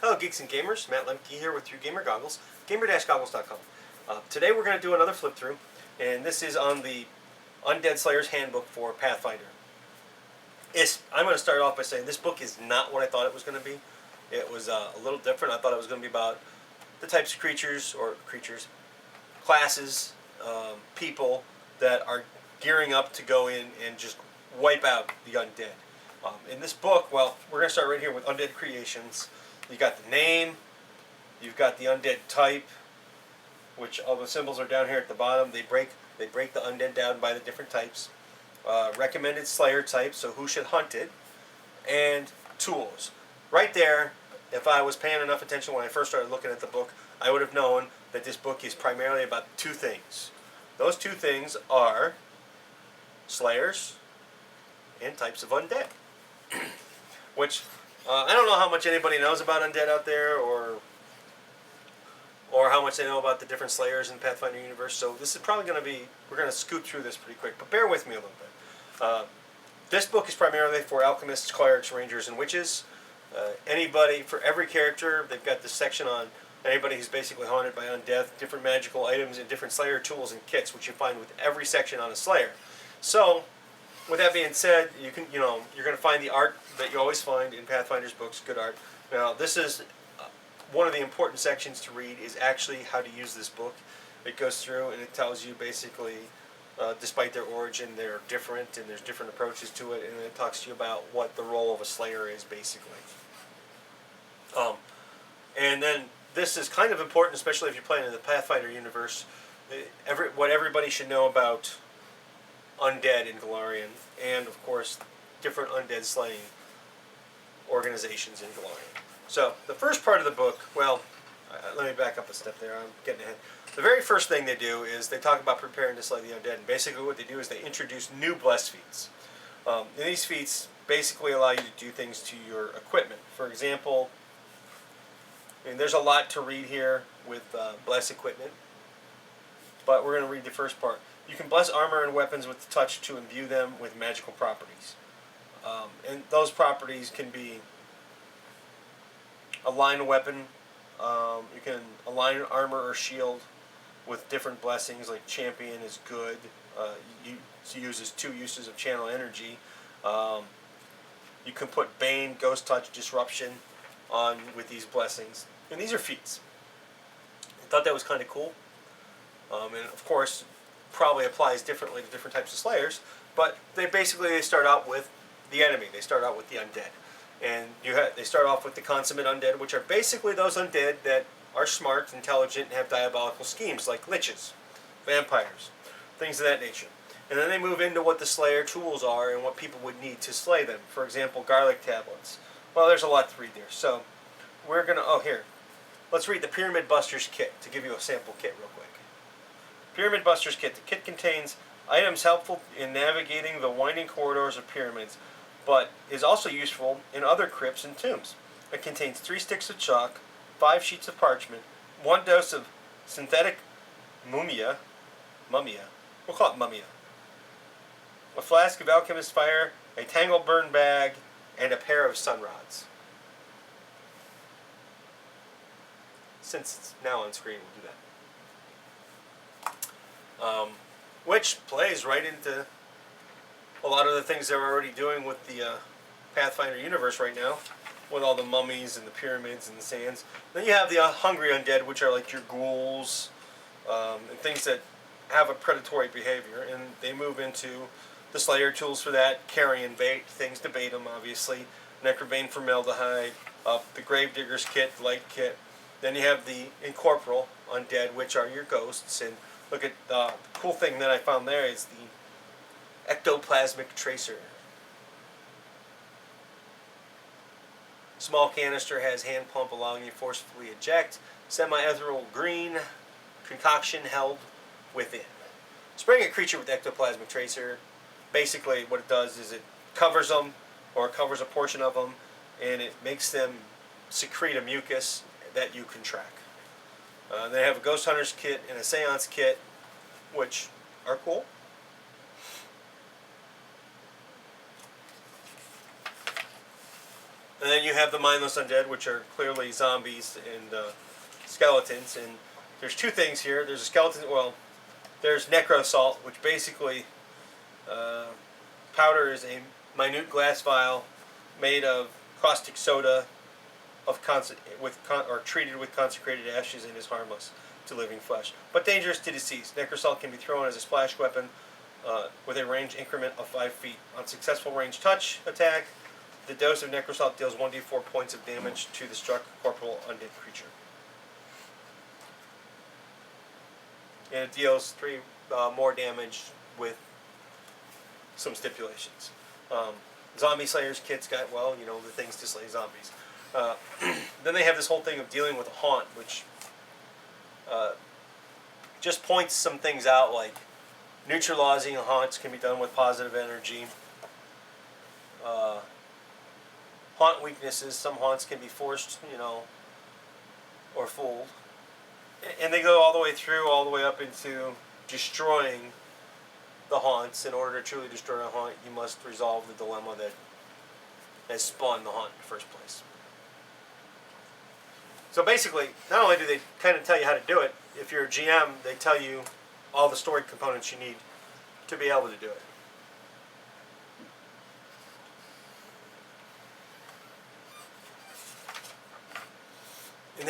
Hello Geeks and Gamers, Matt Lemke here with 3Gamer Goggles, gamer-goggles.com. Today we're going to do another flip through, and this is on the Undead Slayer's Handbook for Pathfinder. I'm going to start off by saying this book is not what I thought it was going to be. It was a little different. I thought it was going to be about the types of creatures, classes, people that are gearing up to go in and just wipe out the undead. In this book, well, we're going to start right here with Undead Creations. You got the name, you've got the undead type, which all the symbols are down here at the bottom. They break the undead down by the different types. Recommended slayer type, so who should hunt it, and tools. Right there, if I was paying enough attention when I first started looking at the book, I would have known that this book is primarily about two things. Those two things are slayers and types of undead. Which, I don't know how much anybody knows about undead out there, or how much they know about the different slayers in the Pathfinder universe. So this is probably going to be, we're going to scoot through this pretty quick, but bear with me a little bit. This book is primarily for alchemists, clerics, rangers, and witches. Anybody, for every character, they've got this section on anybody who's basically haunted by undeath, different magical items, and different slayer tools and kits, which you find with every section on a slayer. So, with that being said, you're going to find the art that you always find in Pathfinder's books, good art. Now, this is one of the important sections to read is actually how to use this book. It goes through and it tells you basically, despite their origin, they're different and there's different approaches to it, and it talks to you about what the role of a slayer is, basically. And then this is kind of important, especially if you're playing in the Pathfinder universe. What everybody should know about undead in Golarion, and of course different undead slaying organizations in Golarion. So the first part of the book, well, let me back up a step there, I'm getting ahead. The very first thing they do is they talk about preparing to slay the undead, and basically what they do is they introduce new bless feats. And these feats basically allow you to do things to your equipment. For example, there's a lot to read here with bless equipment, but we're going to read the first part. You can bless armor and weapons with the touch to imbue them with magical properties. And those properties can be align a weapon. You can align armor or shield with different blessings, like champion is good. Uses 2 uses of channel energy. You can put bane, ghost touch, disruption on with these blessings. And these are feats. I thought that was kind of cool. And of course, probably applies differently to different types of slayers, but they start out with the enemy. They start out with the undead, and they start off with the Consummate Undead, which are basically those undead that are smart, intelligent, and have diabolical schemes, like liches, vampires, things of that nature. And then they move into what the slayer tools are and what people would need to slay them. For example, garlic tablets. Well, there's a lot to read there, so we're gonna. Let's read the Pyramid Busters kit to give you a sample kit real quick. Pyramid Busters Kit. The kit contains items helpful in navigating the winding corridors of pyramids, but is also useful in other crypts and tombs. It contains 3 sticks of chalk, 5 sheets of parchment, 1 dose of synthetic mumia, we'll call it mumia, a flask of alchemist fire, a tangle burn bag, and a pair of sun rods. Since it's now on screen, we'll do that. Which plays right into a lot of the things they're already doing with the Pathfinder universe right now, with all the mummies and the pyramids and the sands. Then you have the hungry undead, which are like your ghouls, and things that have a predatory behavior, and they move into the slayer tools for that, carrion bait, things to bait them, obviously, necrobane formaldehyde, the gravedigger's kit, light kit. Then you have the incorporeal undead, which are your ghosts, and look at the cool thing that I found there is the ectoplasmic tracer. Small canister has hand pump allowing you to forcefully eject. Semi-ethereal green concoction held within. Spraying a creature with ectoplasmic tracer, basically what it does is it covers them, or it covers a portion of them, and it makes them secrete a mucus that you can track. They have a Ghost Hunter's kit and a Seance kit, which are cool. And then you have the Mindless Undead, which are clearly zombies and skeletons. And there's two things here. There's a skeleton, well, there's Necro Salt, which basically powder is a minute glass vial made of caustic soda or treated with consecrated ashes and is harmless to living flesh, but dangerous to deceased. Necrosalt can be thrown as a splash weapon with a range increment of 5 feet. On successful range touch attack, the dose of Necrosalt deals 1d4 points of damage to the struck corporal undead creature. And it deals 3 more damage with some stipulations. Zombie Slayer's kit's got, well, you know, the things to slay zombies. Then they have this whole thing of dealing with a haunt, which just points some things out, like neutralizing haunts can be done with positive energy. Haunt weaknesses, some haunts can be forced, you know, or fooled. And they go all the way up into destroying the haunts. In order to truly destroy a haunt, you must resolve the dilemma that has spawned the haunt in the first place. So basically, not only do they kind of tell you how to do it, if you're a GM, they tell you all the story components you need to be able to do it. And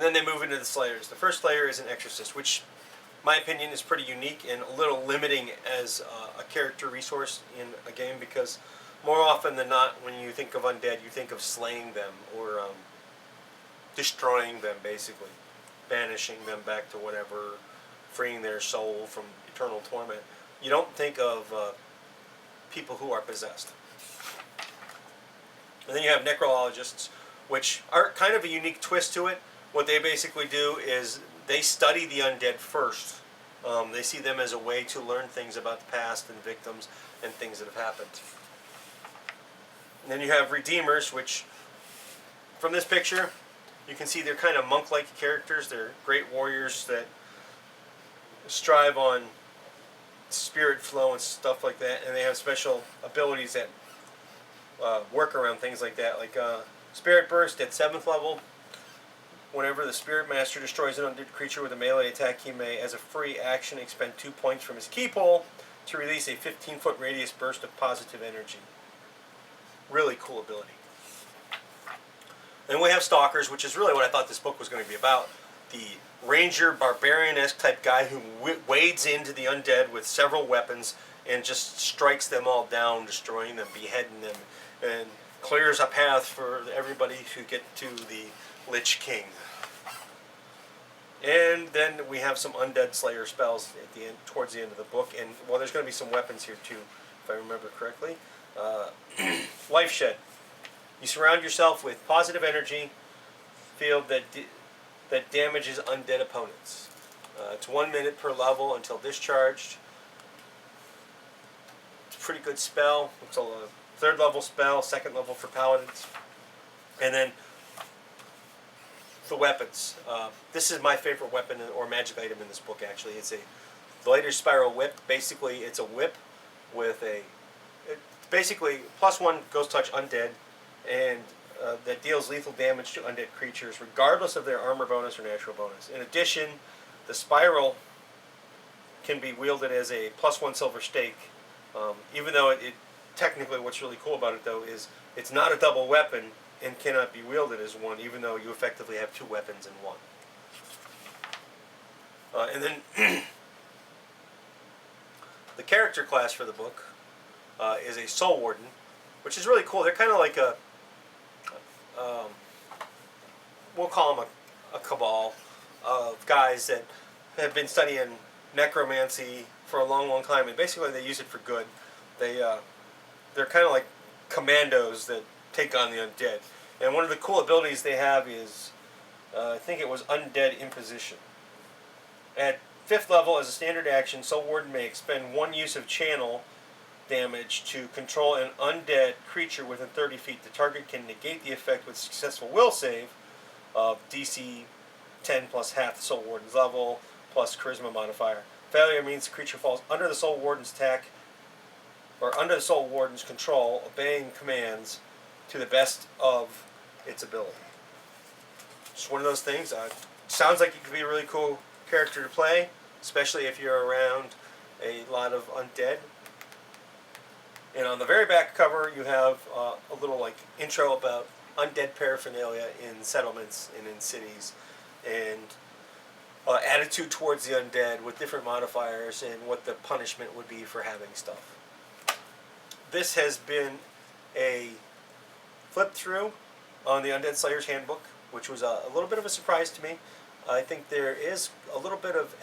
then they move into the Slayers. The first Slayer is an Exorcist, which, in my opinion, is pretty unique and a little limiting as a character resource in a game, because more often than not, when you think of undead, you think of slaying them or destroying them, basically. Banishing them back to whatever, freeing their soul from eternal torment. You don't think of people who are possessed. And then you have Nickelologists, which are kind of a unique twist to it. What they basically do is they study the undead first. They see them as a way to learn things about the past and victims and things that have happened. And then you have Redeemers, which, from this picture, you can see they're kind of monk-like characters. They're great warriors that strive on spirit flow and stuff like that, and they have special abilities that work around things like that, like Spirit Burst at 7th level. Whenever the Spirit Master destroys an undead creature with a melee attack, he may, as a free action, expend 2 points from his key pool to release a 15-foot radius burst of positive energy. Really cool ability. Then we have Stalkers, which is really what I thought this book was going to be about. The ranger, barbarian-esque type guy who wades into the undead with several weapons and just strikes them all down, destroying them, beheading them, and clears a path for everybody to get to the Lich King. And then we have some Undead Slayer spells at the end, towards the end of the book, and well, there's going to be some weapons here too, if I remember correctly. Life Shed. You surround yourself with positive energy field that damages undead opponents. It's 1 minute per level until discharged. It's a pretty good spell. It's a 3rd level spell, 2nd level for paladins. And then the weapons. This is my favorite weapon or magic item in this book, actually. It's a Lighter Spiral Whip. Basically, it's a whip with basically +1 Ghost Touch Undead, and that deals lethal damage to undead creatures, regardless of their armor bonus or natural bonus. In addition, the Spiral can be wielded as a +1 Silver Stake, even though it technically, what's really cool about it, though, is it's not a double weapon and cannot be wielded as one, even though you effectively have 2 weapons in one. And then the character class for the book is a Soul Warden, which is really cool. They're kind of like a, we'll call them a cabal of guys that have been studying necromancy for a long, long time, and basically they use it for good. They're kind of like commandos that take on the undead. And one of the cool abilities they have is, I think it was Undead Imposition. At 5th level, as a standard action, Soul Warden may expend 1 use of channel damage to control an undead creature within 30 feet. The target can negate the effect with successful will save of DC 10 plus half the Soul Warden's level, plus Charisma modifier. Failure means the creature falls under the Soul Warden's attack, or under the Soul Warden's control, obeying commands to the best of its ability. Just one of those things. Sounds like it could be a really cool character to play, especially if you're around a lot of undead. And on the very back cover, you have a little like intro about undead paraphernalia in settlements and in cities, and attitude towards the undead with different modifiers and what the punishment would be for having stuff. This has been a flip through on the Undead Slayer's Handbook, which was a little bit of a surprise to me. I think there is a little bit of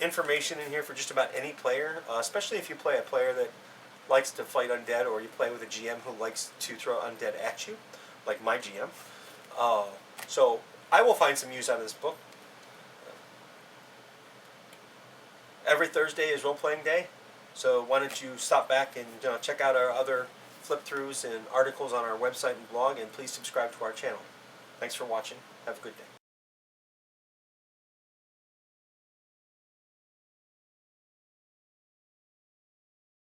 information in here for just about any player, especially if you play a player that likes to fight undead, or you play with a GM who likes to throw undead at you, like my GM. So I will find some use out of this book. Every Thursday is role-playing day, so why don't you stop back and check out our other flip-throughs and articles on our website and blog, and please subscribe to our channel. Thanks for watching. Have a good day.